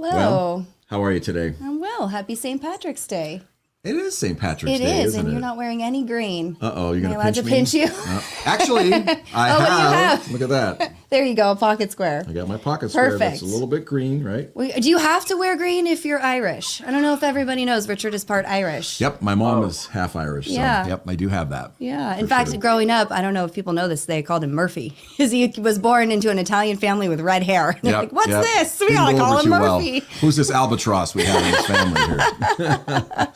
Hello. Well, how are you today? I'm well. Happy St. Patrick's Day. It is St. Patrick's It Day, is, isn't and it? you're not wearing any green. Uh-oh, you're Am I going to allowed pinch to me? pinch you? Actually, I what do you have. Look at that. There you go, a pocket square. I got my pocket square that's Perfect. a little bit green, right? Do you have to wear green if you're Irish? I don't know if everybody knows Richard is part Irish. Yep, my mom is half Irish, so Yeah. yep, I do have that. Yeah. In For fact, sure. growing up, I don't know if people know this, they called him Murphy because he was born into an Italian family with red hair. They're Yep, like, what's yep. this? We Didn't gotta go call over him too well. Murphy. Who's this albatross we have in this family here?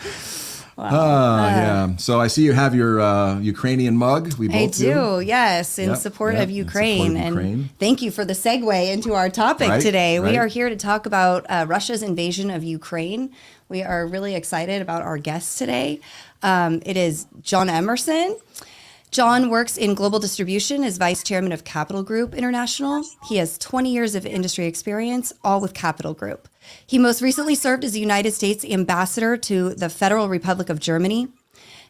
Yeah. So I see you have your Ukrainian mug. We both I do, yes, in Yep, support yep, of in Ukraine. support of Ukraine. And thank you for the segue into our topic Right, today. We right. are here to talk about Russia's invasion of Ukraine. We are really excited about our guest today. It is John Emerson. John works in global distribution as vice chairman of Capital Group International. He has 20 years of industry experience, all with Capital Group. He most recently served as the United States ambassador to the Federal Republic of Germany.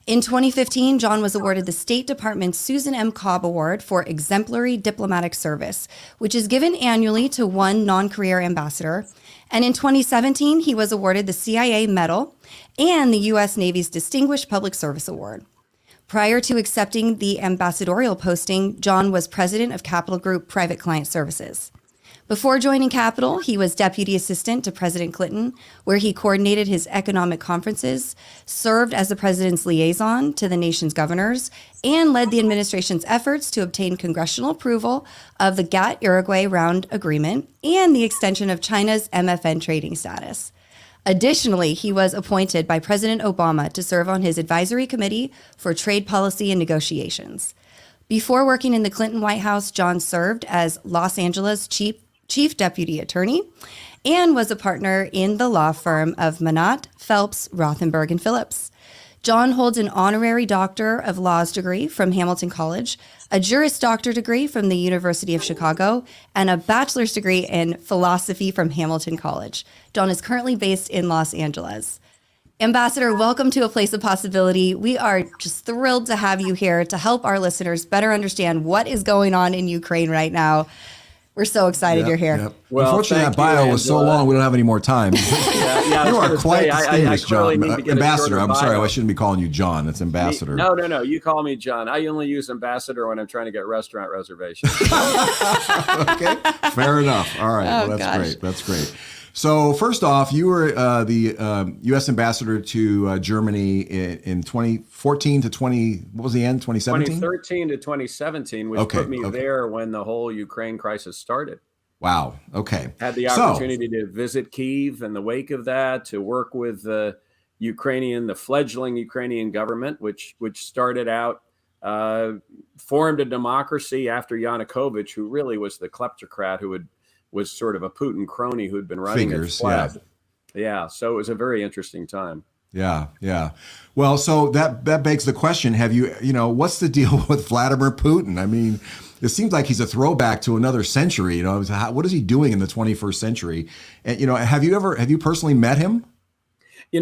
In 2015, John was awarded the State Department's Susan M. Cobb Award for Exemplary Diplomatic Service, which is given annually to one non-career ambassador. And in 2017, he was awarded the CIA Medal and the U.S. Navy's Distinguished Public Service Award. Prior to accepting the ambassadorial posting, John was president of Capital Group Private Client Services. Before joining Capital, he was deputy assistant to President Clinton, where he coordinated his economic conferences, served as the president's liaison to the nation's governors, and led the administration's efforts to obtain congressional approval of the GATT Uruguay Round Agreement and the extension of China's MFN trading status. Additionally, he was appointed by President Obama to serve on his advisory committee for trade policy and negotiations. Before working in the Clinton White House, John served as Los Angeles chief deputy attorney and was a partner in the law firm of Manat, Phelps, Rothenberg, and Phillips. John holds an honorary Doctor of Laws degree from Hamilton College, a Juris Doctor degree from the University of Chicago, and a bachelor's degree in philosophy from Hamilton College. John is currently based in Los Angeles. Ambassador, welcome to A Place of Possibility. We are just thrilled to have you here to help our listeners better understand what is going on in Ukraine right now. We're so excited you're here. Yep. Well, unfortunately, that thank you, bio was so Angela. long, we don't have any more time. Yeah, You are quite distinguished, clearly John. need to get a Ambassador, shorter I'm sorry, bio. I shouldn't be calling you John. It's ambassador. No. You call me John. I only use ambassador when I'm trying to get restaurant reservations. Okay, fair enough. All right, Oh, well, that's gosh. great. That's great. So first off, you were the U.S. ambassador to Germany in 2014 to 20. What was the end? 2017. 2013 to 2017, which Okay, put me okay. there when the whole Ukraine crisis started. Wow. Okay. Had the opportunity to visit Kyiv in the wake of that, to work with the fledgling Ukrainian government, which started out, formed a democracy after Yanukovych, who really was the kleptocrat was sort of a Putin crony who'd been running Figures, its flag. Yeah. So it was a very interesting time. Yeah. Well, so that begs the question: have what's the deal with Vladimir Putin? I mean, it seems like he's a throwback to another century. What is he doing in the 21st century? And have you personally met him?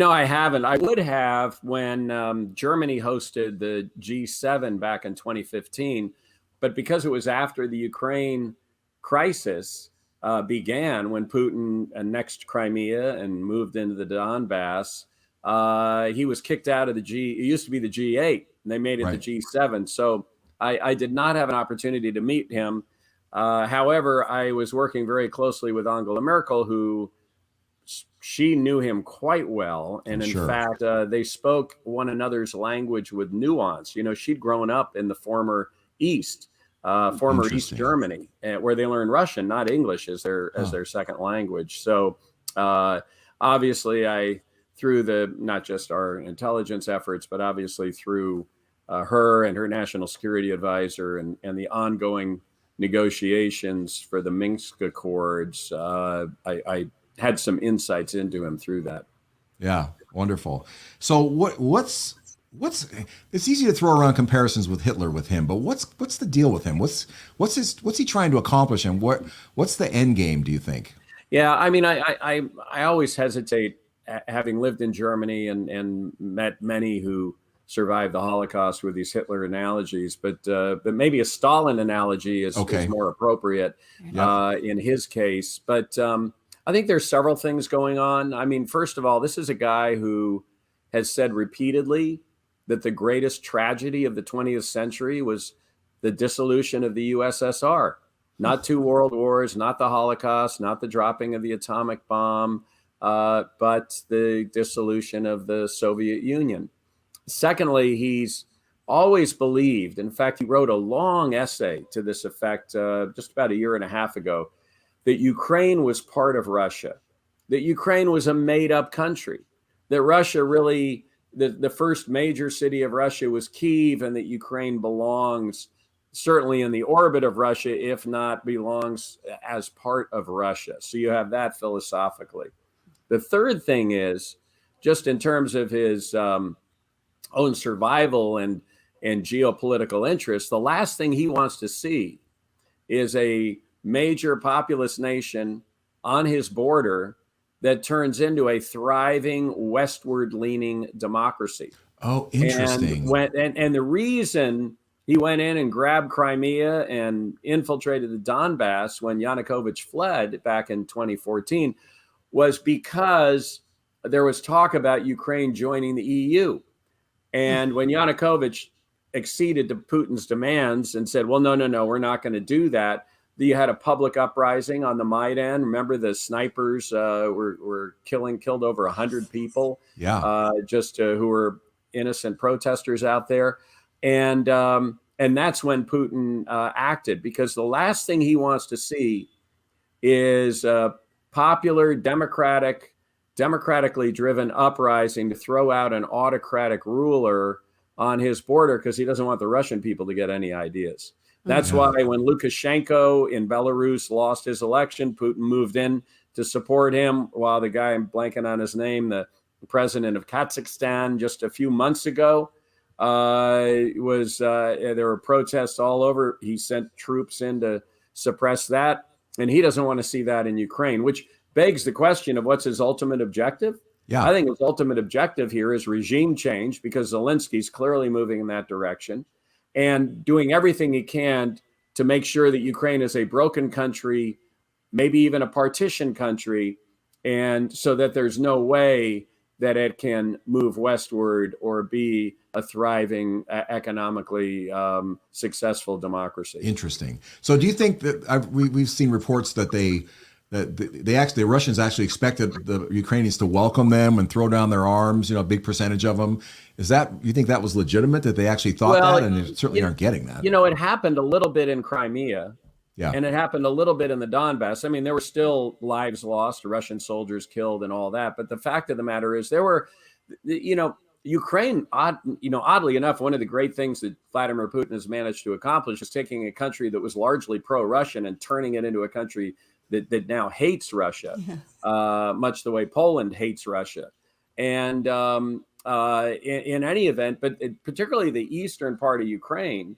I haven't. I would have when Germany hosted the G7 back in 2015, but because it was after the Ukraine crisis began, when Putin annexed Crimea and moved into the Donbass, he was kicked out of it used to be the G8, and they made it Right. the G7. So I did not have an opportunity to meet him. However, I was working very closely with Angela Merkel, who she knew him quite well. And in Sure. fact, they spoke one another's language with nuance. She'd grown up in the former East Interesting. Germany, where they learn Russian, not English, as their second language. So obviously, through not just our intelligence efforts, but obviously through her and her national security advisor and the ongoing negotiations for the Minsk Accords, I had some insights into him through that. Yeah, wonderful. So what's it's easy to throw around comparisons with Hitler with him, but what's the deal with him? What's he trying to accomplish, and what's the end game, do you think? Yeah, I mean, I always hesitate, having lived in Germany and met many who survived the Holocaust, with these Hitler analogies, but maybe a Stalin analogy is more appropriate Yep. in his case. But I think there's several things going on. I mean, first of all, this is a guy who has said repeatedly that the greatest tragedy of the 20th century was the dissolution of the USSR, not two world wars, not the Holocaust, not the dropping of the atomic bomb, but the dissolution of the Soviet Union. Secondly, he's always believed, in fact, he wrote a long essay to this effect just about a year and a half ago, that Ukraine was part of Russia, that Ukraine was a made-up country, that Russia really, the first major city of Russia was Kyiv, and that Ukraine belongs certainly in the orbit of Russia, if not belongs as part of Russia. So you have that philosophically. The third thing is, just in terms of his own survival and geopolitical interests, the last thing he wants to see is a major populous nation on his border that turns into a thriving westward-leaning democracy. Oh, interesting. And the reason he went in and grabbed Crimea and infiltrated the Donbass when Yanukovych fled back in 2014 was because there was talk about Ukraine joining the EU. And when Yanukovych acceded to Putin's demands and said, well, no, we're not going to do that, you had a public uprising on the Maidan. Remember, the snipers were killed over 100 people, who were innocent protesters out there. And that's when Putin acted, because the last thing he wants to see is a popular, democratically driven uprising to throw out an autocratic ruler on his border, because he doesn't want the Russian people to get any ideas. That's why when Lukashenko in Belarus lost his election, Putin moved in to support him, while the guy, I'm blanking on his name, the president of Kazakhstan just a few months ago, there were protests all over. He sent troops in to suppress that, and he doesn't want to see that in Ukraine, which begs the question of what's his ultimate objective. Yeah. I think his ultimate objective here is regime change, because Zelensky's clearly moving in that direction and doing everything he can to make sure that Ukraine is a broken country, maybe even a partition country, and so that there's no way that it can move westward or be a thriving, economically successful democracy. Interesting. So do you think that we've seen reports that the Russians actually expected the Ukrainians to welcome them and throw down their arms, a big percentage of them? You think that was legitimate, that they actually thought that? And they certainly aren't getting that. It happened a little bit in Crimea. Yeah. And it happened a little bit in the Donbass. I mean, there were still lives lost, Russian soldiers killed and all that. But the fact of the matter is Ukraine, oddly enough, one of the great things that Vladimir Putin has managed to accomplish is taking a country that was largely pro-Russian and turning it into a country that now hates Russia, much the way Poland hates Russia. And in any event, but particularly the eastern part of Ukraine,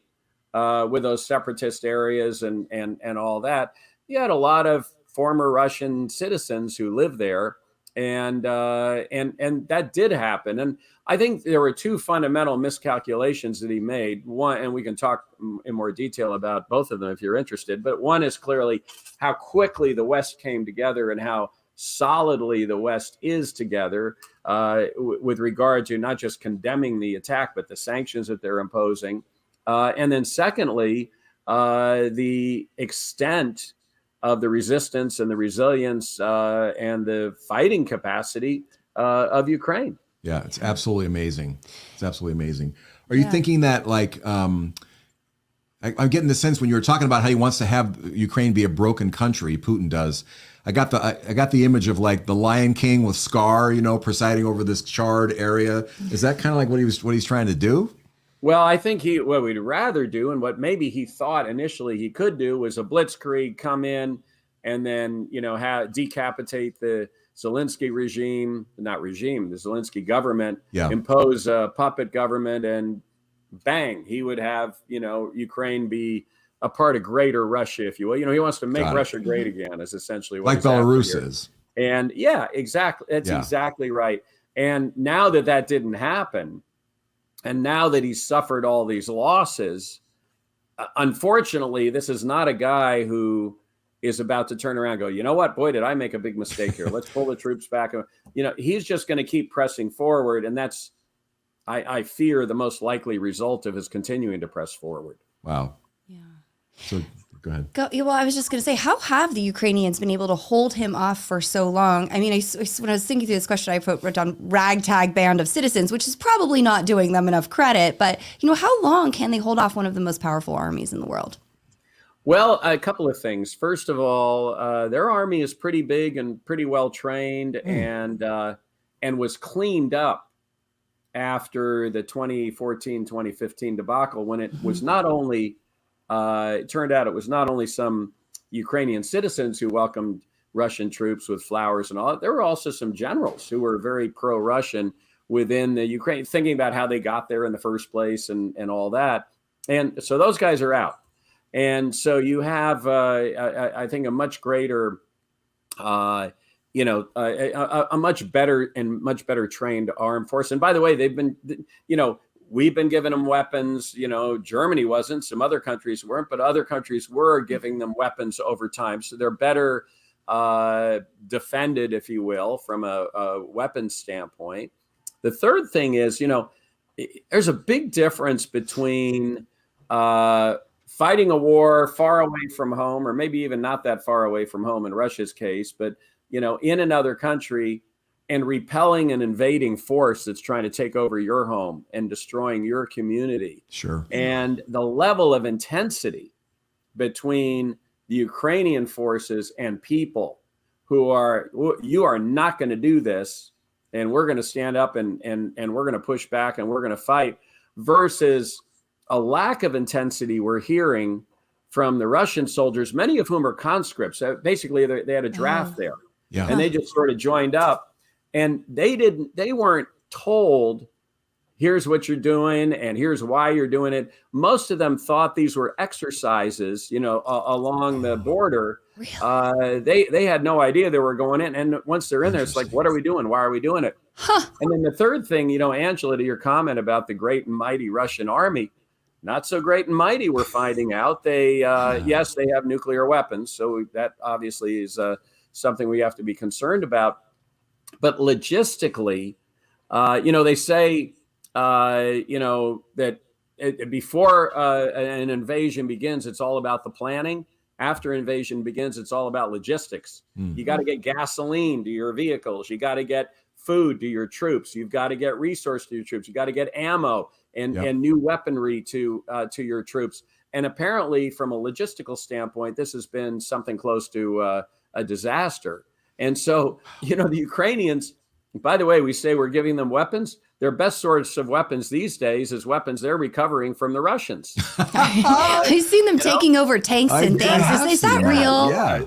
with those separatist areas and all that, you had a lot of former Russian citizens who lived there, and that did happen. And I think there were two fundamental miscalculations that he made. One, and we can talk in more detail about both of them if you're interested, but one is clearly how quickly the West came together and how solidly the West is together with regard to not just condemning the attack, but the sanctions that they're imposing. And then secondly, the extent of the resistance and the resilience and the fighting capacity of Ukraine. Yeah, it's absolutely amazing. It's absolutely amazing. Are you thinking that, I'm getting the sense when you were talking about how he wants to have Ukraine be a broken country, Putin does. I got the image of like the Lion King with Scar, presiding over this charred area. Is that kind of like what he's trying to do? Well, I think what we'd rather do, and what maybe he thought initially he could do, was a blitzkrieg, come in and then, decapitate the Zelensky the Zelensky government, impose a puppet government, and bang, he would have, Ukraine be a part of greater Russia, if you will. He wants to make Russia great again, is essentially what like Belarus is. And yeah, exactly. That's exactly right. And now that didn't happen, and now that he's suffered all these losses, unfortunately, this is not a guy who is about to turn around and go, you know what, boy, did I make a big mistake here. Let's pull the troops back. He's just going to keep pressing forward. And that's, I fear, the most likely result of his continuing to press forward. Wow. Yeah. So go ahead. Well, I was just going to say, how have the Ukrainians been able to hold him off for so long? I mean, when I was thinking through this question, I wrote down ragtag band of citizens, which is probably not doing them enough credit. But, how long can they hold off one of the most powerful armies in the world? Well, a couple of things. First of all, their army is pretty big and pretty well trained, and was cleaned up after the 2014-2015 debacle, when it was not only, it turned out it was not only some Ukrainian citizens who welcomed Russian troops with flowers and all. There were also some generals who were very pro-Russian within the Ukraine, thinking about how they got there in the first place and all that. And so those guys are out. And so you have, I think, a much greater, a much better and much better trained armed force. And by the way, they've been, we've been giving them weapons. Germany wasn't, some other countries weren't, but other countries were giving them weapons over time. So they're better defended, if you will, from a weapons standpoint. The third thing is, there's a big difference between fighting a war far away from home, or maybe even not that far away from home in Russia's case, but in another country, and repelling an invading force that's trying to take over your home and destroying your community. Sure. And the level of intensity between the Ukrainian forces and people who are, you are not going to do this, and we're going to stand up and we're going to push back and we're going to fight, versus a lack of intensity we're hearing from the Russian soldiers, many of whom are conscripts. Basically, they had a draft there. Yeah. And they just sort of joined up, and they weren't told, here's what you're doing and here's why you're doing it. Most of them thought these were exercises, along the border. Really? They had no idea they were going in. And once they're in there, it's like, what are we doing? Why are we doing it? Huh. And then the third thing, Angela, to your comment about the great and mighty Russian army, not so great and mighty, we're finding out. They, yes, they have nuclear weapons. So that obviously is something we have to be concerned about. But logistically, they say, that before an invasion begins, it's all about the planning. After invasion begins, it's all about logistics. Mm-hmm. You got to get gasoline to your vehicles. You got to get food to your troops. You've got to get resource to your troops. You got to get ammo and new weaponry to your troops. And apparently, from a logistical standpoint, this has been something close to a disaster. And so, the Ukrainians, by the way, we say we're giving them weapons. Their best source of weapons these days is weapons they're recovering from the Russians. I've seen them taking over tanks and things. Is that real? Yeah.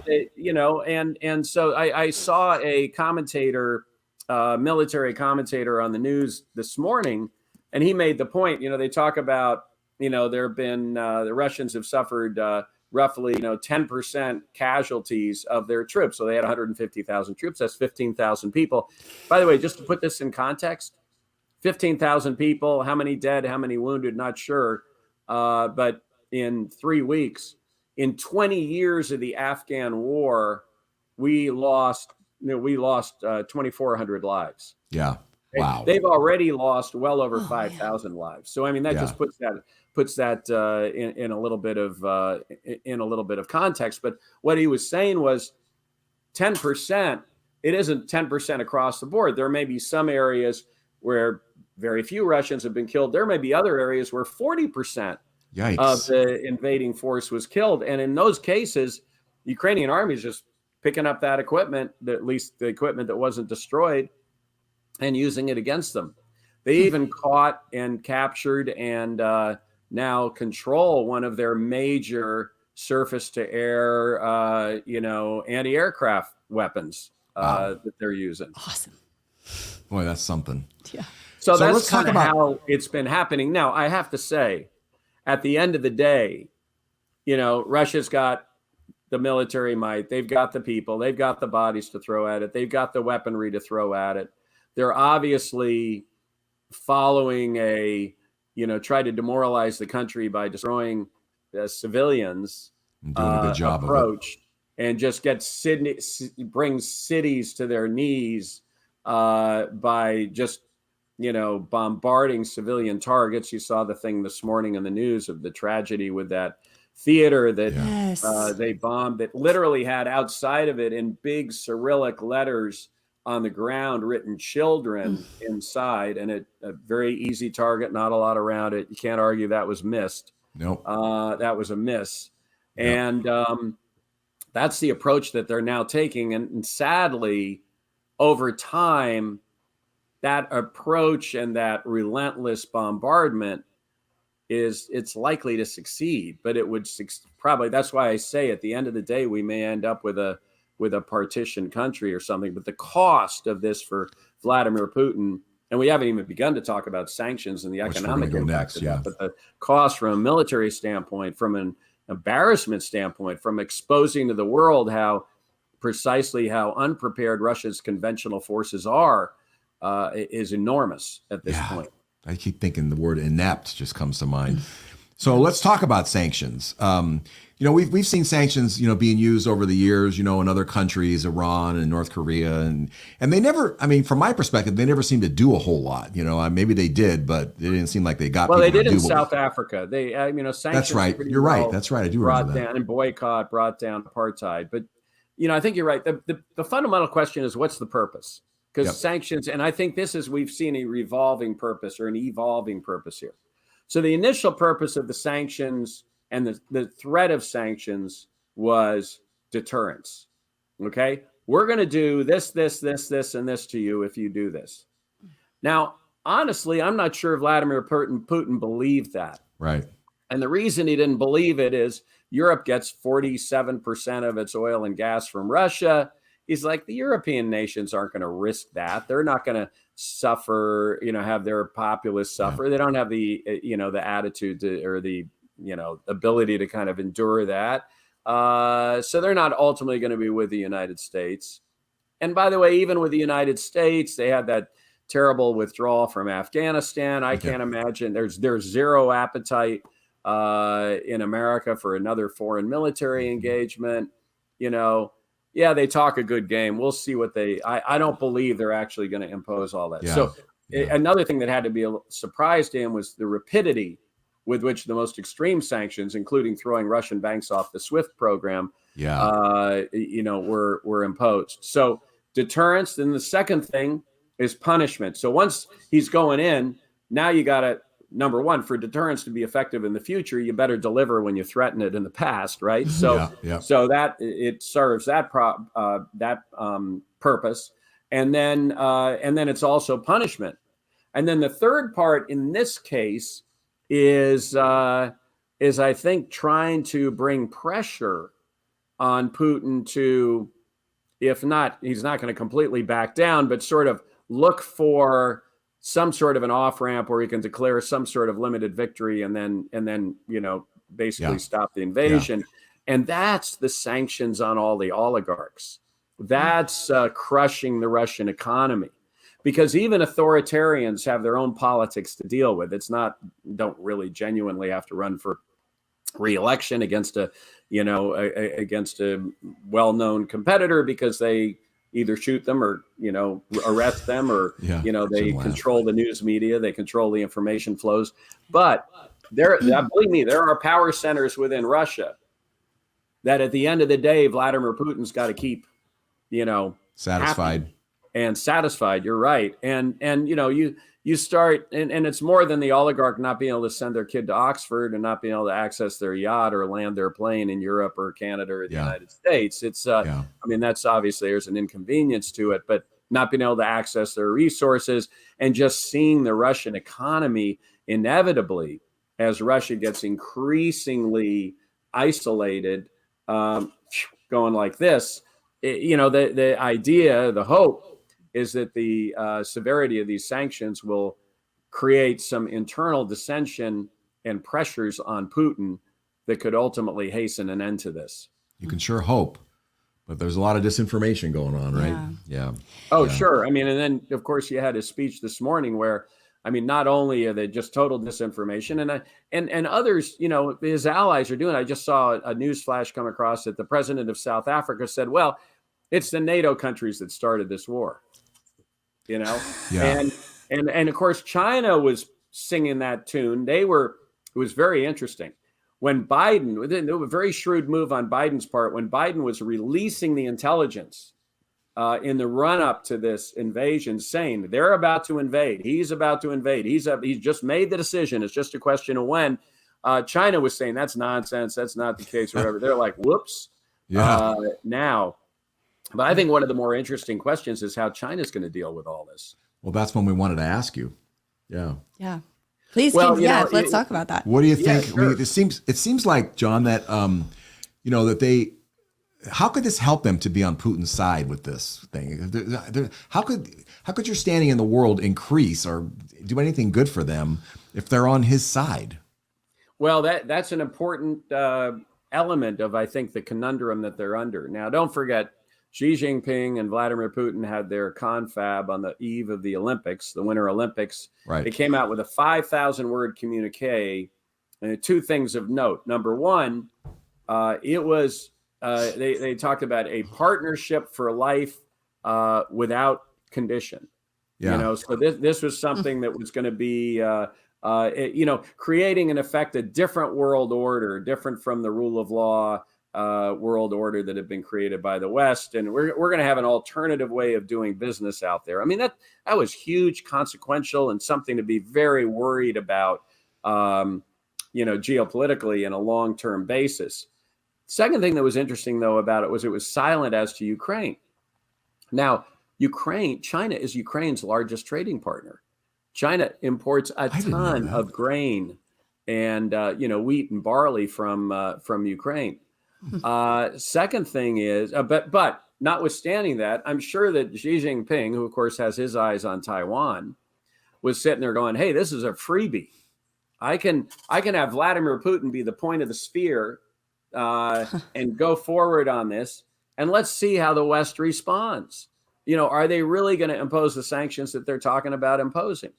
And so I saw a commentator, military commentator on the news this morning, and he made the point, they talk about, there have been, the Russians have suffered roughly, 10% casualties of their troops. So they had 150,000 troops. That's 15,000 people. By the way, just to put this in context, 15,000 people, how many dead, how many wounded, not sure. But in 3 weeks, in 20 years of the Afghan war, we lost 2,400 lives. Yeah. Wow. They've already lost well over 5,000 lives. So, I mean, that just puts that in a little bit of context. But what he was saying was 10%. It isn't 10% across the board. There may be some areas where very few Russians have been killed. There may be other areas where 40% of the invading force was killed. And in those cases, the Ukrainian army is just picking up that equipment, at least the equipment that wasn't destroyed, and using it against them. They even caught and captured and now control one of their major surface-to-air, anti-aircraft weapons that they're using. Awesome. Boy, that's something. Yeah. So that's kind of how it's been happening. Now, I have to say, at the end of the day, Russia's got the military might. They've got the people. They've got the bodies to throw at it. They've got the weaponry to throw at it. They're obviously following try to demoralize the country by destroying civilians doing a good job approach. and just brings cities to their knees by just, bombarding civilian targets. You saw the thing this morning in the news of the tragedy with that theater that Yes. they bombed, that literally had outside of it in big Cyrillic letters on the ground written "children" inside, and a very easy target, not a lot around it. You can't argue that was missed. Nope. That was a miss. Yep. And that's the approach that they're now taking. And sadly, over time, that approach and that relentless bombardment it's likely to succeed, but it would probably, that's why I say at the end of the day, we may end up with a partitioned country or something. But the cost of this for Vladimir Putin, and we haven't even begun to talk about sanctions and the economic impact of that, but the cost from a military standpoint, from an embarrassment standpoint, from exposing to the world how unprepared Russia's conventional forces are, is enormous at this point. I keep thinking the word inept just comes to mind. So let's talk about sanctions. We've seen sanctions, being used over the years, in other countries, Iran and North Korea, and they never, from my perspective, they never seem to do a whole lot. Maybe they did, but it didn't seem like they got. Well, they did in South Africa. They, sanctions. That's right. You're right. That's right. I do remember that. Brought down and boycott, brought down apartheid. But I think you're right. The fundamental question is, what's the purpose? Because sanctions, and I think we've seen a revolving purpose or an evolving purpose here. So the initial purpose of the sanctions and the threat of sanctions was deterrence. Okay, we're going to do this, and this to you if you do this. Now, honestly, I'm not sure Vladimir Putin believed that. Right. And the reason he didn't believe it is Europe gets 47% of its oil and gas from Russia. He's like, the European nations aren't going to risk that. They're not going to suffer, have their populace suffer. Yeah. They don't have the, the attitude or the, ability to kind of endure that. So they're not ultimately going to be with the United States. And by the way, even with the United States, they had that terrible withdrawal from Afghanistan. I can't imagine there's zero appetite in America for another foreign military engagement. Yeah, they talk a good game. We'll see what I don't believe they're actually going to impose all that. So another thing that had to be a surprise to him was the rapidity with which the most extreme sanctions, including throwing Russian banks off the SWIFT program, were imposed. So deterrence. Then the second thing is punishment. So once he's going in, now you got to, number one, for deterrence to be effective in the future, you better deliver when you threaten it in the past, right? So, so that it serves that purpose, and then it's also punishment. And then the third part in this case is I think trying to bring pressure on Putin to, if not, he's not going to completely back down, but sort of look for some sort of an off-ramp where he can declare some sort of limited victory and then basically stop the invasion. And that's the sanctions on all the oligarchs. That's crushing the Russian economy, because even authoritarians have their own politics to deal with. Don't really genuinely have to run for re-election against a well-known competitor, because they either shoot them or, arrest them, or, they control the news media, they control the information flows. But believe me, there are power centers within Russia that at the end of the day, Vladimir Putin's got to keep, satisfied. And satisfied. You're right. And you start, and it's more than the oligarch not being able to send their kid to Oxford and not being able to access their yacht or land their plane in Europe or Canada or the United States. It's, that's obviously, there's an inconvenience to it, but not being able to access their resources and just seeing the Russian economy inevitably, as Russia gets increasingly isolated, going like this, the idea, the hope is that the severity of these sanctions will create some internal dissension and pressures on Putin that could ultimately hasten an end to this. You can sure hope, but there's a lot of disinformation going on, right? Yeah. Sure. And then, of course, you had his speech this morning where, I mean, not only are they just total disinformation, and others, his allies are doing. I just saw a news flash come across that the president of South Africa said, "Well, it's the NATO countries that started this war," Yeah. and of course China was singing that tune. It was very interesting when Biden, it was a very shrewd move on Biden's part, when Biden was releasing the intelligence in the run up to this invasion, saying they're about to invade. He's about to invade. He's just made the decision. It's just a question of when. China was saying that's nonsense. That's not the case, or whatever. They're like, whoops. Yeah. Now, but I think one of the more interesting questions is how China's going to deal with all this. Well, that's one we wanted to ask you. Yeah. Yeah. Please, Well, let's talk about that. What do you think? Sure. It seems like, John, that that how could this help them to be on Putin's side with this thing? How could your standing in the world increase or do anything good for them if they're on his side? Well, that's an important element of, I think, the conundrum that they're under. Now, don't forget, Xi Jinping and Vladimir Putin had their confab on the eve of the Olympics, the Winter Olympics. Right. They came out with a 5,000-word communique. And two things of note. Number one, it was they talked about a partnership for life without condition. Yeah. So this was something that was going to be creating in effect a different world order, different from the rule of law world order that had been created by the West, and we're going to have an alternative way of doing business out there. I mean, that was huge, consequential, and something to be very worried about, geopolitically in a long-term basis. Second thing that was interesting, though, about it was silent as to Ukraine. Now, China is Ukraine's largest trading partner. China imports a ton of grain and wheat and barley from Ukraine. Second thing is, but notwithstanding that, I'm sure that Xi Jinping, who of course has his eyes on Taiwan, was sitting there going, "Hey, this is a freebie. I can have Vladimir Putin be the point of the spear and go forward on this, and let's see how the West responds. Are they really going to impose the sanctions that they're talking about imposing?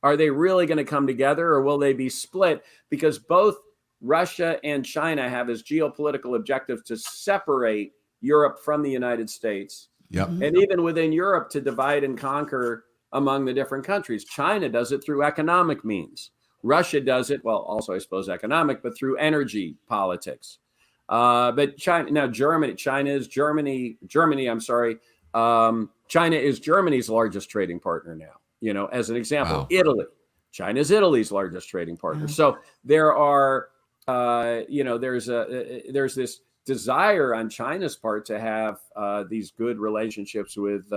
Are they really going to come together, or will they be split? Because both Russia and China have as geopolitical objectives to separate Europe from the United States. Yep. And even within Europe to divide and conquer among the different countries. China does it through economic means. Russia does it, well, also I suppose economic, but through energy politics. But China is Germany's largest trading partner now. As an example, Wow. Italy. China is Italy's largest trading partner. Wow. So there are, there's this desire on China's part to have these good relationships with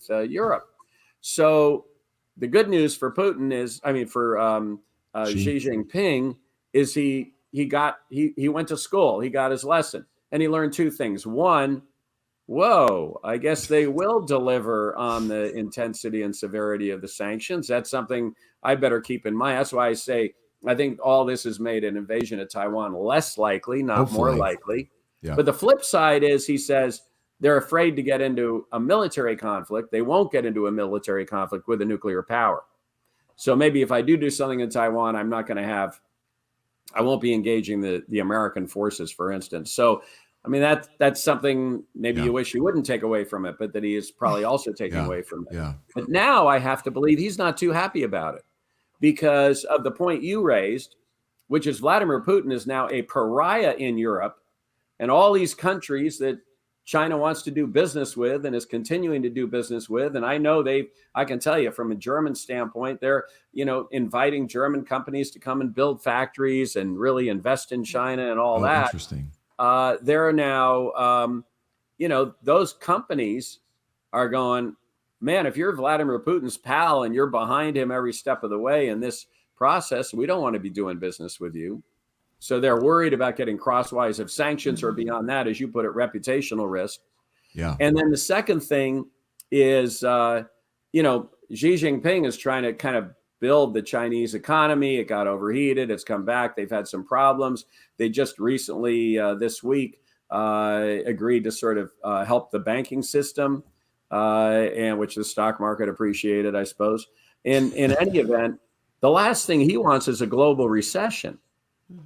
Europe. So the good news for Putin is, Xi Jinping is he went to school, he got his lesson, and he learned two things. One, whoa, I guess they will deliver on the intensity and severity of the sanctions. That's something I better keep in mind. That's why I say I think all this has made an invasion of Taiwan less likely, not Hopefully. more likely. Yeah. But the flip side is, he says, they're afraid to get into a military conflict. They won't get into a military conflict with a nuclear power. So maybe if I do something in Taiwan, I won't be engaging the American forces, for instance. So, that's something maybe you wish you wouldn't take away from it, but that he is probably also taking away from it. Yeah. But now I have to believe he's not too happy about it because of the point you raised, which is Vladimir Putin is now a pariah in Europe, and all these countries that China wants to do business with and is continuing to do business with. And I know I can tell you from a German standpoint, they're, inviting German companies to come and build factories and really invest in China and all that. Interesting. There are now, those companies are going, man, if you're Vladimir Putin's pal and you're behind him every step of the way in this process, we don't want to be doing business with you. So they're worried about getting crosswise of sanctions or beyond that, as you put it, reputational risk. Yeah. And then the second thing is, Xi Jinping is trying to kind of build the Chinese economy. It got overheated. It's come back. They've had some problems. They just recently, this week, agreed to sort of help the banking system, and which the stock market appreciated, I suppose. in any event, the last thing he wants is a global recession.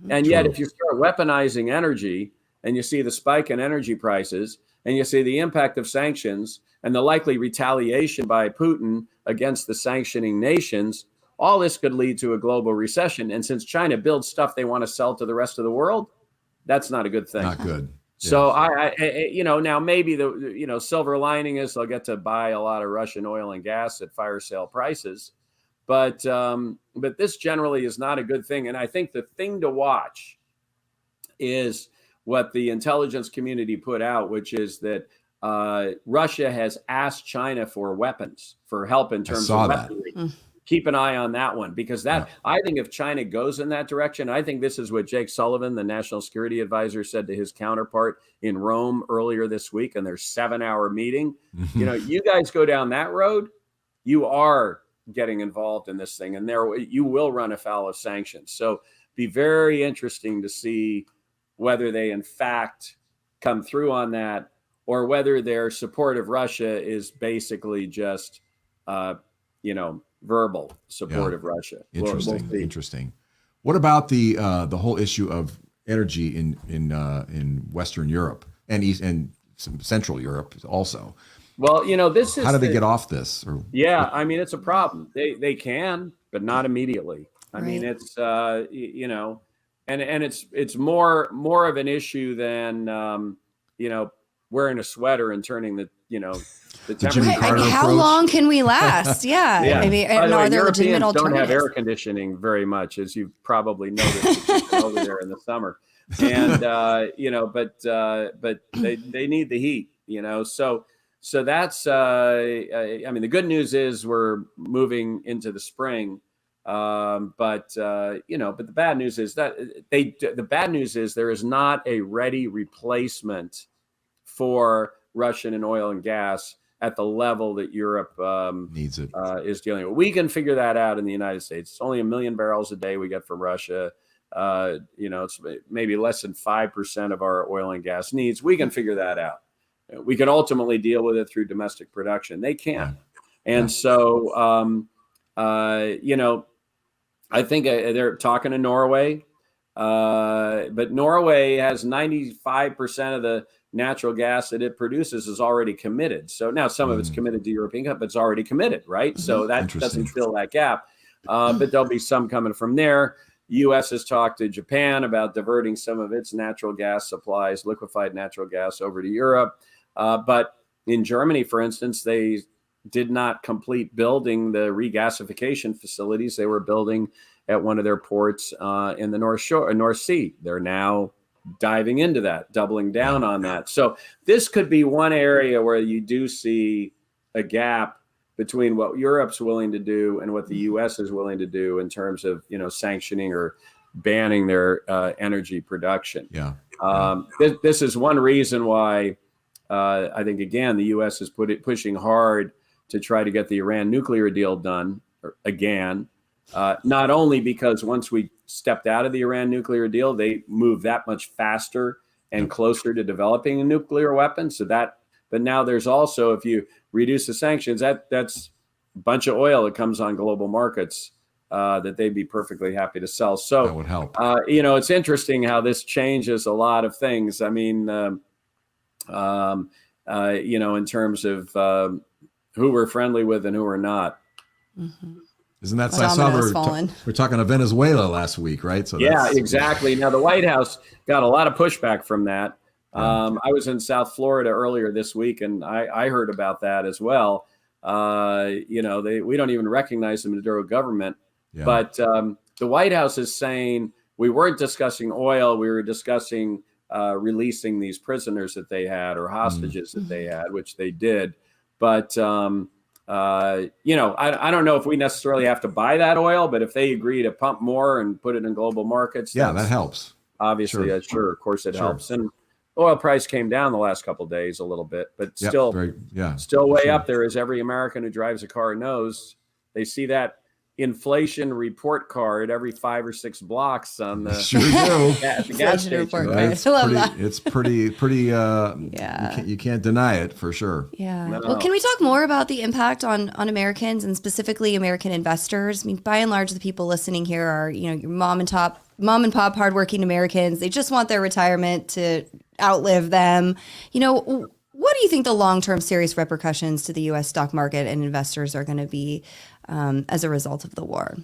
And yet, if you start weaponizing energy and you see the spike in energy prices and you see the impact of sanctions and the likely retaliation by Putin against the sanctioning nations, all this could lead to a global recession. And since China builds stuff they want to sell to the rest of the world, that's not a good thing. Not good. So now maybe the silver lining is they'll get to buy a lot of Russian oil and gas at fire sale prices. But this generally is not a good thing. And I think the thing to watch is what the intelligence community put out, which is that Russia has asked China for weapons, for help in terms of weaponry. Keep an eye on that one, because I think if China goes in that direction, I think this is what Jake Sullivan, the national security advisor, said to his counterpart in Rome earlier this week in their 7-hour meeting. You guys go down that road, you are getting involved in this thing, and there you will run afoul of sanctions. So be very interesting to see whether they in fact come through on that, or whether their support of Russia is basically just verbal support of Russia. Interesting. What about the whole issue of energy in Western Europe and East and Central Europe also? Well, this is how do they get off this? I mean, it's a problem. They can, but not immediately. I mean, it's and it's more of an issue than wearing a sweater and turning the temperature. How long can we last? I mean, are there legitimate alternatives? Don't have air conditioning very much, as you've probably noticed over there in the summer, and but they need the heat. So that's I mean, the good news is we're moving into the spring, but the bad news is there is not a ready replacement for Russian and oil and gas at the level that Europe needs it. Is dealing with. We can figure that out in the United States. It's only 1 million barrels a day we get from Russia. It's maybe less than 5% of our oil and gas needs. We can figure that out. We can ultimately deal with it through domestic production. They can't. And so, I think they're talking to Norway, but Norway has 95% of the natural gas that it produces is already committed. So now some of it's committed to European, but it's already committed, right? So that doesn't fill that gap. But there'll be some coming from there. U.S. has talked to Japan about diverting some of its natural gas supplies, liquefied natural gas, over to Europe. But in Germany, for instance, they did not complete building the regasification facilities they were building at one of their ports in the North Sea. They're now diving into that, doubling down on that. So this could be one area where you do see a gap between what Europe's willing to do and what the U.S. is willing to do in terms of, sanctioning or banning their energy production. This is one reason why I think, again, the U.S. is pushing hard to try to get the Iran nuclear deal done again. Not only because once we stepped out of the Iran nuclear deal, they moved that much faster and closer to developing a nuclear weapon. But now there's also, if you reduce the sanctions, that's a bunch of oil that comes on global markets that they'd be perfectly happy to sell. So that would help. It's interesting how this changes a lot of things. I mean, in terms of who we're friendly with and who we're not. Mm-hmm. Isn't that I saw we're talking to Venezuela last week, right? So exactly. Now the White House got a lot of pushback from that. I was in South Florida earlier this week, and I heard about that as well. We don't even recognize the Maduro government, but the White House is saying we weren't discussing oil; we were discussing releasing these prisoners that they had or hostages that they had, which they did. But I don't know if we necessarily have to buy that oil, but if they agree to pump more and put it in global markets, that helps. Obviously, sure, of course it helps. And oil price came down the last couple of days a little bit, but still way up there, as every American who drives a car knows. They see that inflation report card every 5 or 6 blocks on the, Sure do. the gas Inflation report station. card. It's I love pretty, that. it's pretty, Yeah. you can't deny it for sure. Yeah. No. Well, can we talk more about the impact on Americans and specifically American investors? I mean, by and large, the people listening here are, your mom and pop hardworking Americans. They just want their retirement to outlive them. What do you think the long-term serious repercussions to the U.S. stock market and investors are going to be as a result of the war?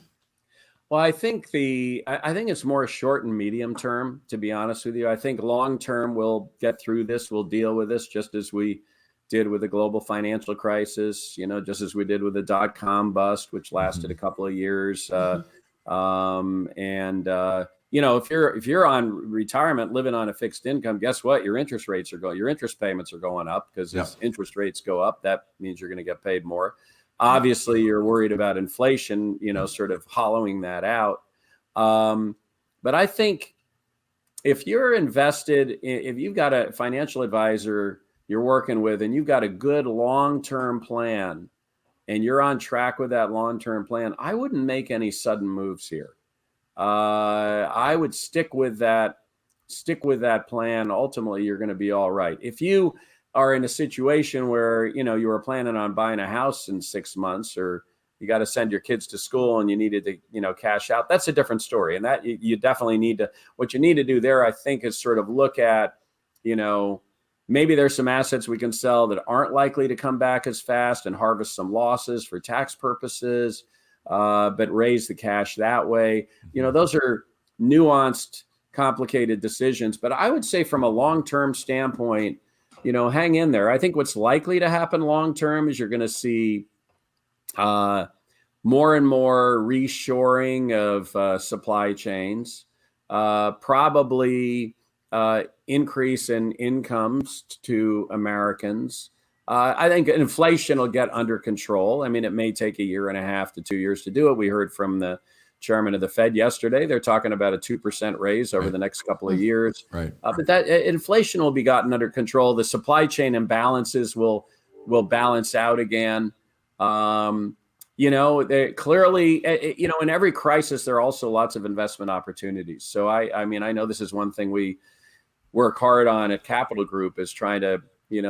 Well, I think it's more short and medium term, to be honest with you. I think long term we'll get through this, we'll deal with this just as we did with the global financial crisis, just as we did with the dot-com bust, which lasted a couple of years. If you're on retirement, living on a fixed income, guess what? Your interest payments are going up because as interest rates go up, that means you're going to get paid more. Obviously, you're worried about inflation, sort of hollowing that out. But I think if you're invested, if you've got a financial advisor you're working with and you've got a good long-term plan and you're on track with that long-term plan, I wouldn't make any sudden moves here. I would stick with that plan. Ultimately, you're going to be all right. If you are in a situation where, you were planning on buying a house in 6 months, or you got to send your kids to school and you needed to, cash out, that's a different story. And that you definitely need to, what you need to do there, I think, is sort of look at, maybe there's some assets we can sell that aren't likely to come back as fast and harvest some losses for tax purposes, but raise the cash that way. Those are nuanced, complicated decisions. But I would say from a long-term standpoint, hang in there. I think what's likely to happen long-term is you're going to see more and more reshoring of supply chains, probably increase in incomes to Americans. I think inflation will get under control. I mean, it may take 1.5 to 2 years to do it. We heard from the chairman of the Fed yesterday. They're talking about a 2% raise over the next couple of years. Right. But that inflation will be gotten under control. The supply chain imbalances will balance out again. They clearly, in every crisis, there are also lots of investment opportunities. So I know this is one thing we work hard on at Capital Group, is trying to,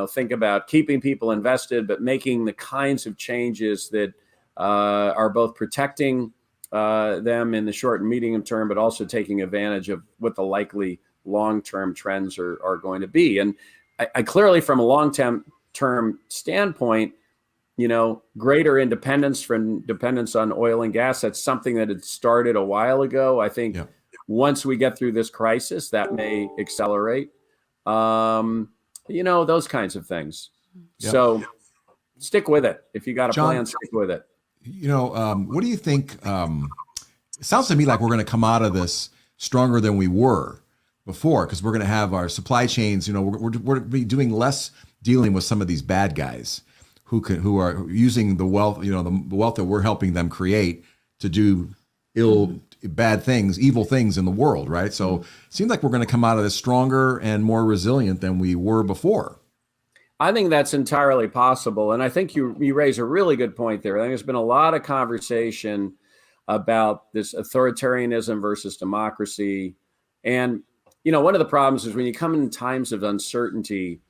think about keeping people invested, but making the kinds of changes that are both protecting them in the short and medium term, but also taking advantage of what the likely long-term trends are going to be. And I clearly, from a long-term standpoint, greater independence from dependence on oil and gas, that's something that had started a while ago. I think once we get through this crisis, that may accelerate. Those kinds of things. Yep. So stick with it. If you got a plan, stick with it. What do you think? It sounds to me like we're going to come out of this stronger than we were before, because we're going to have our supply chains. We're doing less dealing with some of these bad guys who are using the wealth, the wealth that we're helping them create to do bad things, evil things in the world, right? So it seems like we're going to come out of this stronger and more resilient than we were before. I think that's entirely possible. And I think you raise a really good point there. I think there's been a lot of conversation about this authoritarianism versus democracy. And, one of the problems is when you come in times of uncertainty,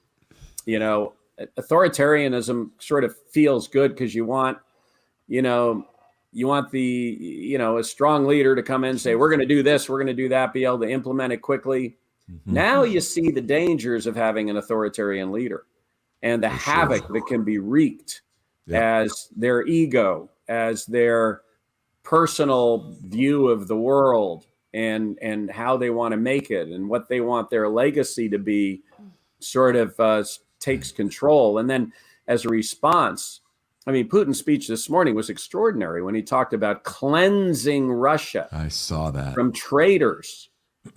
authoritarianism sort of feels good because you want a strong leader to come in and say, we're going to do this, we're going to do that, be able to implement it quickly. Mm-hmm. Now you see the dangers of having an authoritarian leader and the havoc that can be wreaked as their ego, as their personal view of the world and how they want to make it and what they want their legacy to be sort of takes control. And then as a response, Putin's speech this morning was extraordinary when he talked about cleansing Russia. I saw that. From traitors.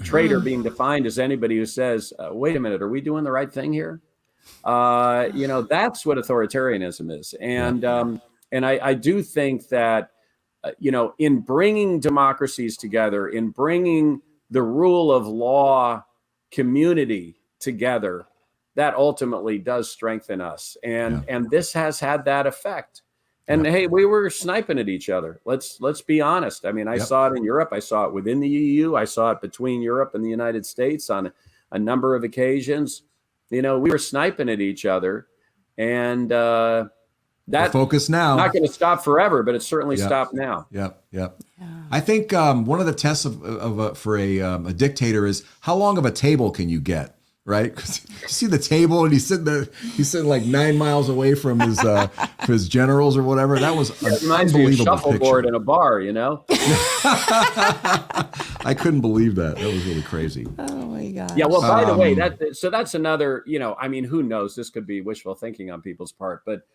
Traitor being defined as anybody who says, wait a minute, are we doing the right thing here? That's what authoritarianism is. And I do think that, in bringing democracies together, in bringing the rule of law community together, that ultimately does strengthen us. And this has had that effect. And Yep. hey, we were sniping at each other. Let's be honest. I mean, I Yep. saw it in Europe. I saw it within the EU. I saw it between Europe and the United States on a number of occasions. We were sniping at each other, and We're that focused now. not going to stop forever, but it's certainly Yep. stopped now. Yep. Yep. I think one of the tests for a dictator is how long of a table can you get, right? 'Cause you see the table and he's sitting like 9 miles away from his generals or whatever. That was an Reminds me of unbelievable shuffleboard picture. in a bar, I couldn't believe that. That was really crazy. Oh my gosh. Yeah. Well, by the way, that's another. I mean, who knows? This could be wishful thinking on people's part, but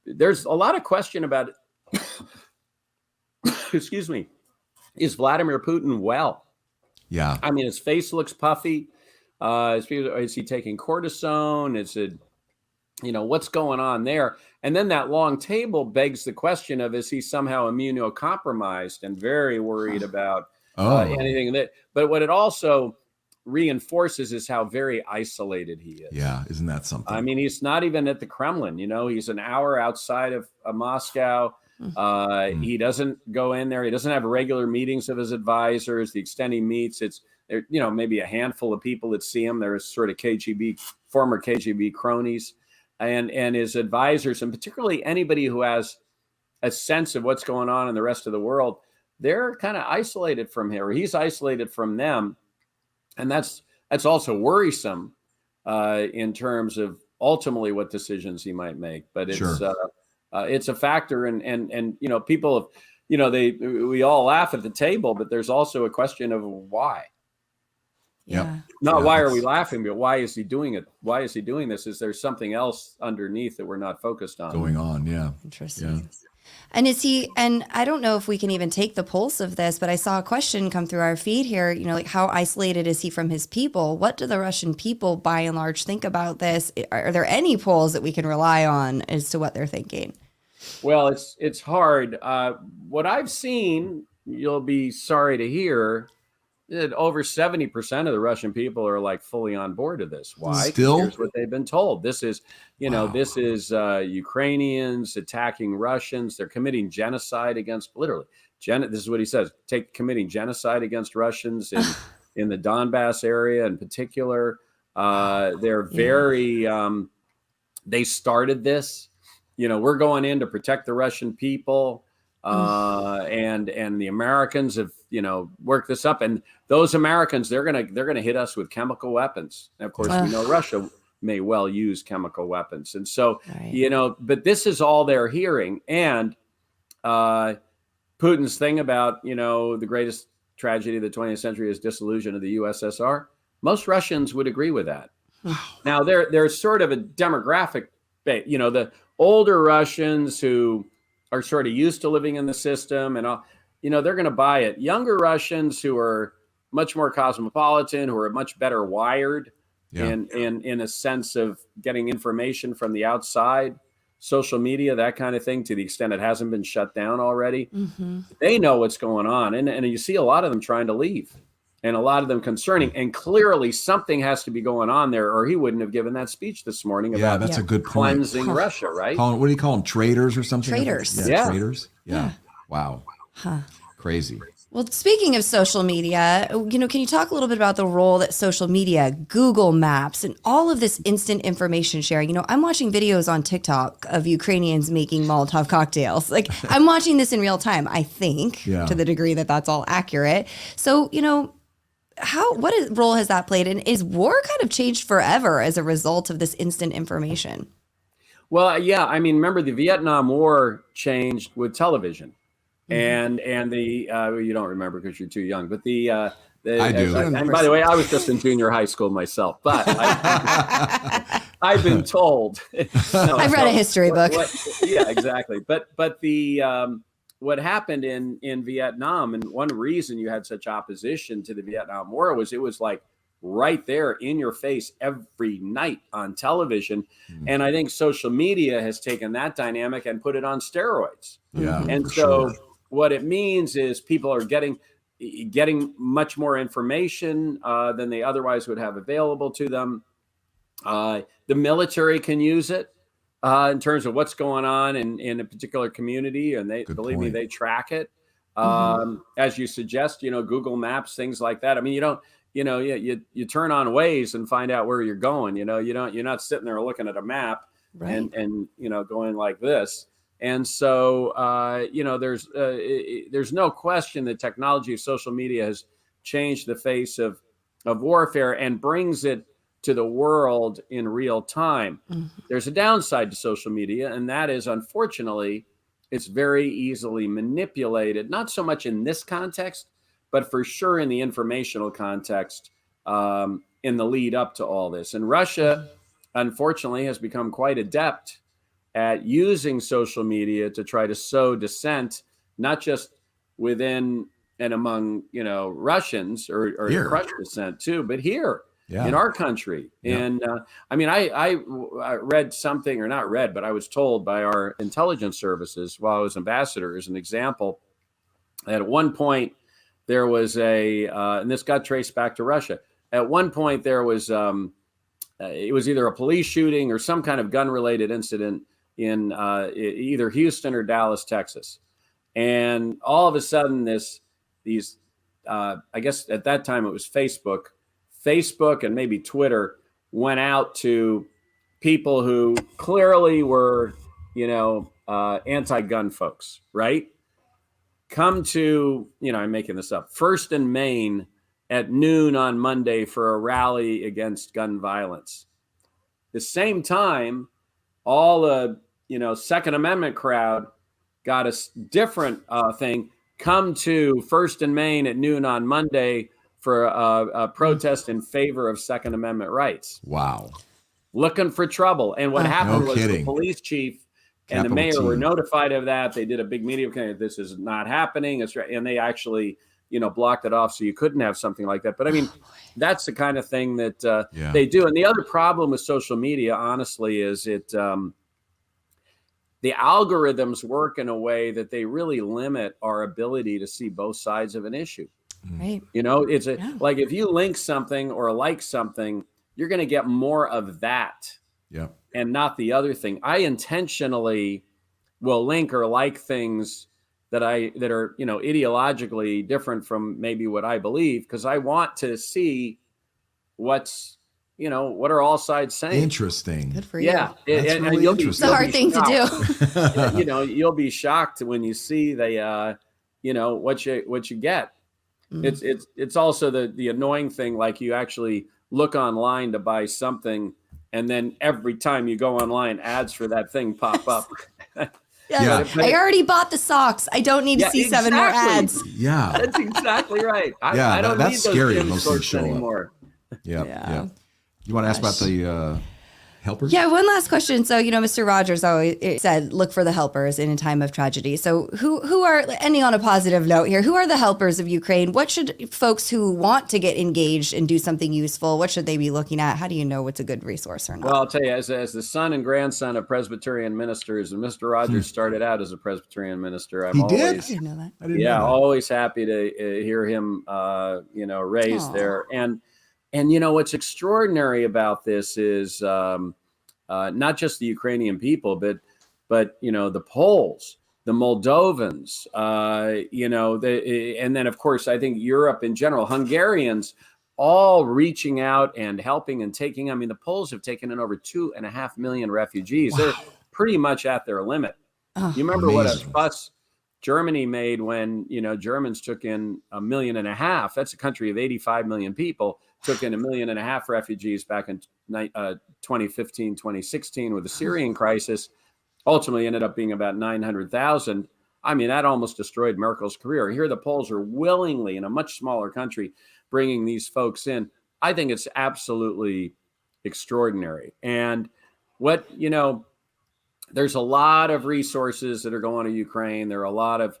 there's a lot of question about. Excuse me. Is Vladimir Putin well? Yeah. I mean, his face looks puffy. Is he taking cortisone? Is it, what's going on there? And then that long table begs the question of, is he somehow immunocompromised and very worried about anything that, but what it also reinforces is how very isolated he is. Yeah. Isn't that something? I mean, he's not even at the Kremlin, he's an hour outside of Moscow. He doesn't go in there. He doesn't have regular meetings of his advisors. The extent he meets, it's there, maybe a handful of people that see him. There's sort of former KGB cronies, and his advisors, and particularly anybody who has a sense of what's going on in the rest of the world. They're kind of isolated from him, or he's isolated from them, and that's also worrisome in terms of ultimately what decisions he might make. But it's Sure. It's a factor, and people, we all laugh at the table, but there's also a question of why. Yeah. Not why are we laughing, but why is he doing it? Why is he doing this? Is there something else underneath that we're not focused on? Going on. Yeah. Interesting. Yeah. And I don't know if we can even take the pulse of this, but I saw a question come through our feed here, like how isolated is he from his people? What do the Russian people by and large think about this? Are there any polls that we can rely on as to what they're thinking? Well, it's hard. What I've seen, you'll be sorry to hear, that over 70% of the Russian people are like fully on board to this. Why? 'Cause Still? here's what they've been told. This is, Wow. this is Ukrainians attacking Russians. They're committing genocide against, literally. This is what he says: committing genocide against Russians in the Donbass area in particular. They're very. They started this. We're going in to protect the Russian people. And the Americans have worked this up, and those Americans they're gonna hit us with chemical weapons. And of course, we know Russia may well use chemical weapons, and so but this is all they're hearing. And Putin's thing about the greatest tragedy of the 20th century is dissolution of the USSR. Most Russians would agree with that. Now there's sort of a demographic, the older Russians who are sort of used to living in the system and all, they're going to buy it. Younger Russians who are much more cosmopolitan, who are much better wired in a sense of getting information from the outside, social media, that kind of thing, to the extent it hasn't been shut down already. Mm-hmm. They know what's going on. And you see a lot of them trying to leave, and a lot of them concerning. And clearly something has to be going on there, or he wouldn't have given that speech this morning about that's a good point. cleansing Russia, right? What do you call them? Traitors or something? Traitors. Yeah. Traitors. Yeah. Wow. Crazy. Well, speaking of social media, can you talk a little bit about the role that social media, Google Maps, and all of this instant information sharing? I'm watching videos on TikTok of Ukrainians making Molotov cocktails. Like, I'm watching this in real time, I think, to the degree that that's all accurate. So, what role has that played? And is war kind of changed forever as a result of this instant information? Well, yeah. I mean, remember the Vietnam War changed with television. And the you don't remember because you're too young, but I do. And by the way, I was just in junior high school myself, but I've been told. I've read a history book. Yeah, exactly. But what happened in Vietnam, and one reason you had such opposition to the Vietnam War was it was like right there in your face every night on television. And I think social media has taken that dynamic and put it on steroids. Yeah. And so what it means is people are getting much more information than they otherwise would have available to them. The military can use it. in terms of what's going on in a particular community, and Good believe me, point. they track it. Mm-hmm. As you suggest, Google Maps, things like that. I mean, you don't, you turn on Waze and find out where you're going. You're not sitting there looking at a map Right. and going like this. And so, there's no question that technology of social media has changed the face of warfare and brings it to the world in real time. Mm-hmm. There's a downside to social media, and that is, unfortunately, it's very easily manipulated, not so much in this context, but for sure in the informational context, in the lead up to all this. And Russia, unfortunately, has become quite adept at using social media to try to sow dissent, not just within and among, Russians or to Here. crush dissent too, but here Yeah. in our country. Yeah. And I mean, I read something, or not read, but I was told by our intelligence services while I was ambassador, as an example, that at one point there was and this got traced back to Russia. At one point there was, it was either a police shooting or some kind of gun-related incident in either Houston or Dallas, Texas. And all of a sudden these, I guess at that time it was Facebook and maybe Twitter went out to people who clearly were, anti-gun folks, right? Come to, I'm making this up, First and Main at noon on Monday for a rally against gun violence. The same time, all the, Second Amendment crowd got a different thing. Come to First and Main at noon on Monday for a protest in favor of Second Amendment rights. Wow. Looking for trouble. And what happened was the police chief and the mayor were notified of that. They did a big media campaign. This is not happening. And they actually, blocked it off so you couldn't have something like that. But I mean, that's the kind of thing that they do. And the other problem with social media, honestly, is the algorithms work in a way that they really limit our ability to see both sides of an issue. Right. It's like if you link something or like something, you're going to get more of that. Yeah. And not the other thing. I intentionally will link or like things that are, ideologically different from maybe what I believe, because I want to see what are all sides saying. Interesting. Good for you. Yeah. That's really interesting. It's a hard thing to do. You'll be shocked when you see what you get. It's also the annoying thing, like you actually look online to buy something, and then every time you go online, ads for that thing pop up. Yeah. I already bought the socks. I don't need to see 7 more ads. Yeah. That's exactly right. I don't that's need scary those when those things show anymore. Up. Yeah. You want to ask about the helpers? Yeah, one last question. So, Mr. Rogers always said, look for the helpers in a time of tragedy. So who are, ending on a positive note here, who are the helpers of Ukraine? What should folks who want to get engaged and do something useful, what should they be looking at? How do you know what's a good resource or not? Well, I'll tell you, as the son and grandson of Presbyterian ministers, and Mr. Rogers started out as a Presbyterian minister. I didn't know that. I didn't know that. Always happy to hear him, raised there. And what's extraordinary about this is not just the Ukrainian people, but the Poles, the Moldovans, and then of course I think Europe in general, Hungarians, all reaching out and helping and taking. I mean, the Poles have taken in over 2.5 million refugees. Wow. They're pretty much at their limit. You remember what a fuss Germany made when Germans took in 1.5 million. That's a country of 85 million people. Took in 1.5 million refugees back in 2015, 2016 with the Syrian crisis. Ultimately ended up being about 900,000. I mean, that almost destroyed Merkel's career. Here the Poles are willingly, in a much smaller country, bringing these folks in. I think it's absolutely extraordinary. And there's a lot of resources that are going to Ukraine. There are a lot of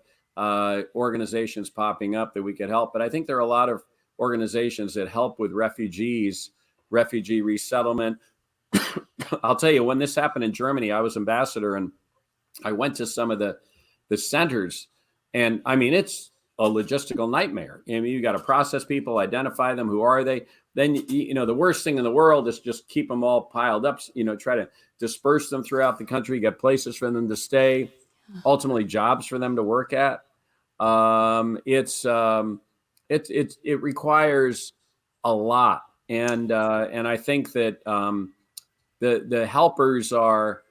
organizations popping up that we could help. But I think there are a lot of organizations that help with refugees, refugee resettlement. I'll tell you, when this happened in Germany, I was ambassador and I went to some of the centers, and I mean, it's a logistical nightmare. I mean, you got to process people, identify them. Who are they? Then, the worst thing in the world is just keep them all piled up, try to disperse them throughout the country, get places for them to stay, ultimately jobs for them to work at. It requires a lot. And I think that the helpers are,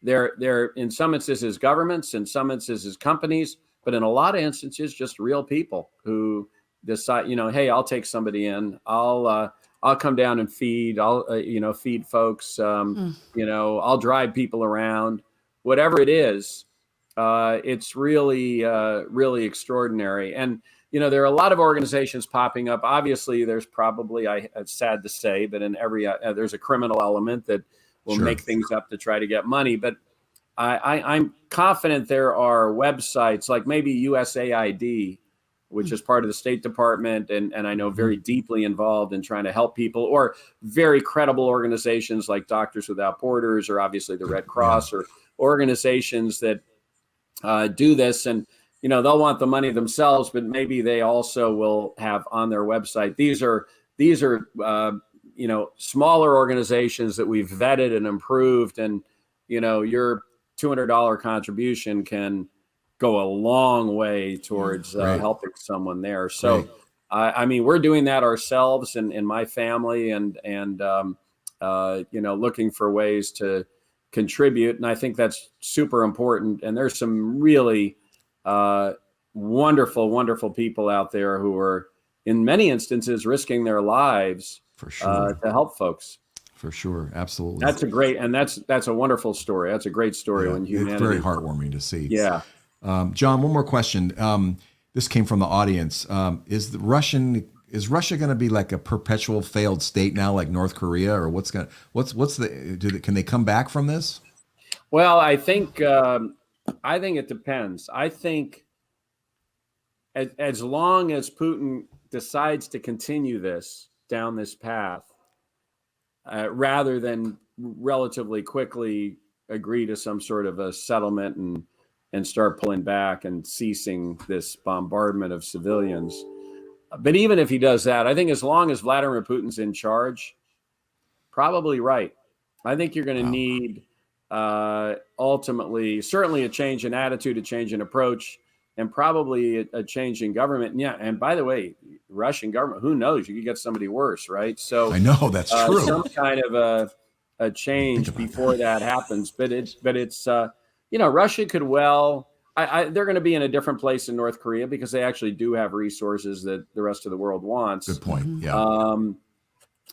they're in some instances governments, in some instances companies, but in a lot of instances just real people who decide, hey, I'll take somebody in, I'll come down and feed, I'll feed folks, I'll drive people around, whatever it is. It's really really extraordinary. And there are a lot of organizations popping up. Obviously, there's probably, it's sad to say, but in every there's a criminal element that will make things up to try to get money. But I'm confident there are websites like maybe USAID, which is part of the State Department, and I know very deeply involved in trying to help people, or very credible organizations like Doctors Without Borders, or obviously the Red Cross, or organizations that do this. And they'll want the money themselves, but maybe they also will have on their website. These are smaller organizations that we've vetted and improved, and your $200 contribution can go a long way towards helping someone there. So, I mean, we're doing that ourselves in my family, and looking for ways to contribute. And I think that's super important. And there's some really wonderful, wonderful people out there who are, in many instances, risking their lives for sure to help folks. For sure, absolutely. That's a wonderful story. That's a great story when humanity. It's very heartwarming to see. Yeah. John, one more question. This came from the audience. Is Russia going to be like a perpetual failed state now, like North Korea, or can they come back from this? Well, I think it depends. I think as long as Putin decides to continue down this path, rather than relatively quickly agree to some sort of a settlement and start pulling back and ceasing this bombardment of civilians. But even if he does that, I think as long as Vladimir Putin's in charge, probably right. I think you're going to need ultimately, certainly a change in attitude, a change in approach, and probably a change in government. And by the way, Russian government, who knows? You could get somebody worse, right? So I know that's true. Some kind of a change before that happens. But it's Russia could they're going to be in a different place in North Korea because they actually do have resources that the rest of the world wants. Good point. Yeah.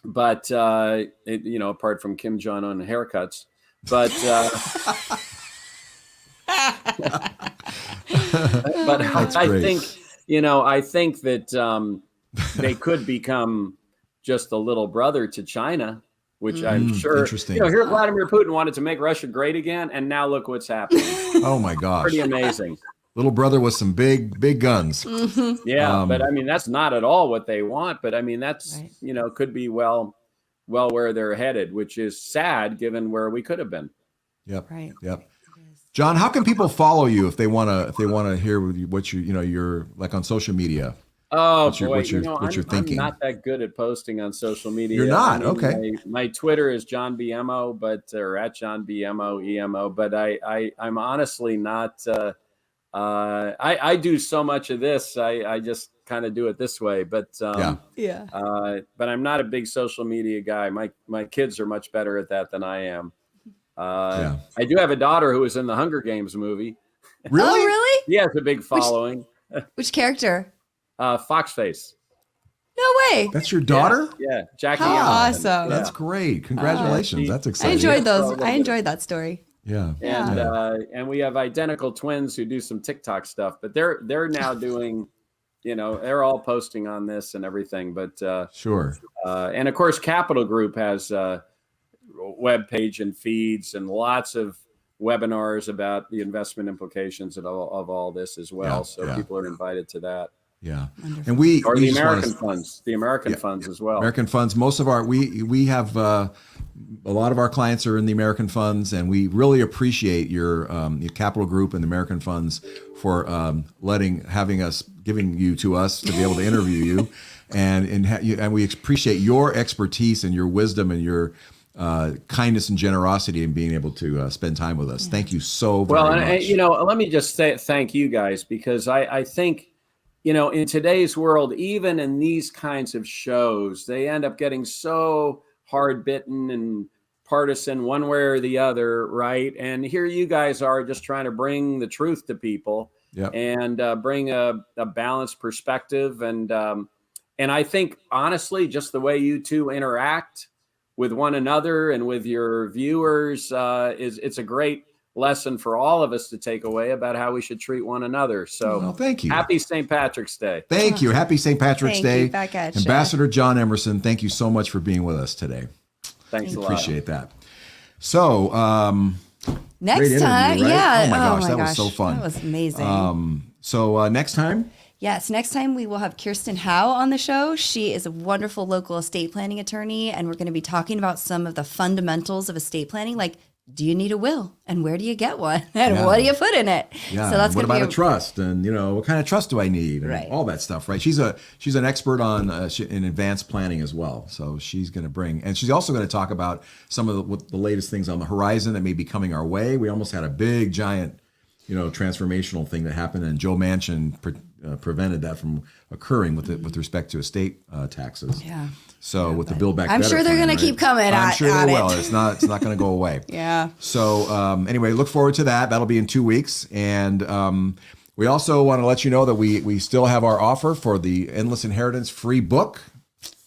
But apart from Kim Jong-un haircuts, but but I think that they could become just a little brother to China, which I'm sure. Interesting. Here Vladimir Putin wanted to make Russia great again, and now look what's happening. Oh my gosh! Pretty amazing. Little brother with some big guns. Yeah, but I mean that's not at all what they want. But I mean that's could be well where they're headed, which is sad given where we could have been. Yep. Right. Yep. John, how can people follow you if they want to hear what you're like on social media? Oh, what you're thinking? I'm not that good at posting on social media. You're not? Okay. My Twitter is John BMO, or at John BMO EMO, but I'm honestly not. I do so much of this. I just kind of do it this way, but but I'm not a big social media guy. My kids are much better at that than I am. I do have a daughter who was in the Hunger Games movie. Really? Oh, really? He has a big following. Which character? Foxface. No way. That's your daughter? Yeah. Jackie. How awesome. Yeah. That's great. Congratulations. That's I exciting. enjoyed those. I enjoyed that story. Yeah. And we have identical twins who do some TikTok stuff, but they're now doing, they're all posting on this and everything. But sure. And of course, Capital Group has a web page and feeds and lots of webinars about the investment implications of all this as well. People are invited to that. Yeah. Wonderful. And we the American funds, funds as well. American funds. Most of we have a lot of our clients are in the American funds, and we really appreciate your Capital Group and the American funds for having us giving you to us to be able to interview you, and we appreciate your expertise and your wisdom and your kindness and generosity in being able to spend time with us. Thank you so very much. Well, let me just say thank you guys, because I think, in today's world, even in these kinds of shows, they end up getting so hard bitten and partisan one way or the other, right? And here you guys are just trying to bring the truth to people. Yep. And bring a balanced perspective. And I think, honestly, just the way you two interact with one another and with your viewers, it's a great lesson for all of us to take away about how we should treat one another. So well, thank you. Happy St. Patrick's Day. Thank you. Happy St. Patrick's Thank Day. you. Back at ya. Ambassador John Emerson, thank you so much for being with us today. Thanks a lot. Appreciate that. So, Next great interview, time, right? yeah. Oh my gosh, that was so fun. That was amazing. So next time? Yes, next time we will have Kirsten Howe on the show. She is a wonderful local estate planning attorney, and we're going to be talking about some of the fundamentals of estate planning, like, do you need a will, and where do you get one, and what do you put in it? Yeah. So that's what going to about be a trust, and what kind of trust do I need, and Right. all that stuff, right? She's an expert on in advanced planning as well, so she's going to bring, and she's also going to talk about some of the latest things on the horizon that may be coming our way. We almost had a big, giant, transformational thing that happened, and Joe Manchin prevented that from occurring with respect to estate taxes. Yeah. So with the Build Back I'm Better sure they're plan, going to right? keep coming I'm sure at they will. it. It's not going to go away. Yeah. So anyway, look forward to that. That'll be in 2 weeks. And we also want to let you know that we still have our offer for the Endless Inheritance free book.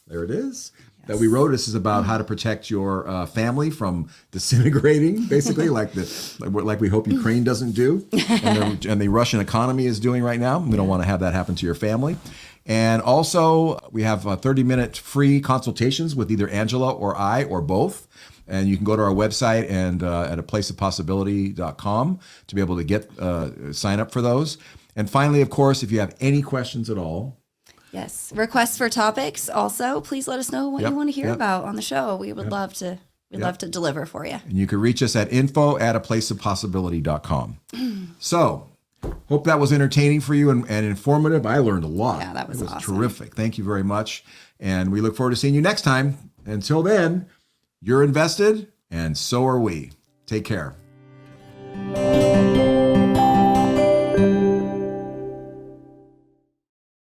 There it is. That we wrote. This is about how to protect your family from disintegrating, basically, like we hope Ukraine doesn't do, and the Russian economy is doing right now. We don't want to have that happen to your family. And also, we have 30-minute free consultations with either Angela or I or both. And you can go to our website and at aplaceofpossibility.com to be able to get sign up for those. And finally, of course, if you have any questions at all. Yes. Requests for topics also. Please let us know what you want to hear about on the show. We would love to love to deliver for you. And you can reach us at info@aplaceofpossibility.com. So, hope that was entertaining for you and informative. I learned a lot. Yeah, that was It was awesome. terrific. Thank you very much. And we look forward to seeing you next time. Until then, you're invested and so are we. Take care.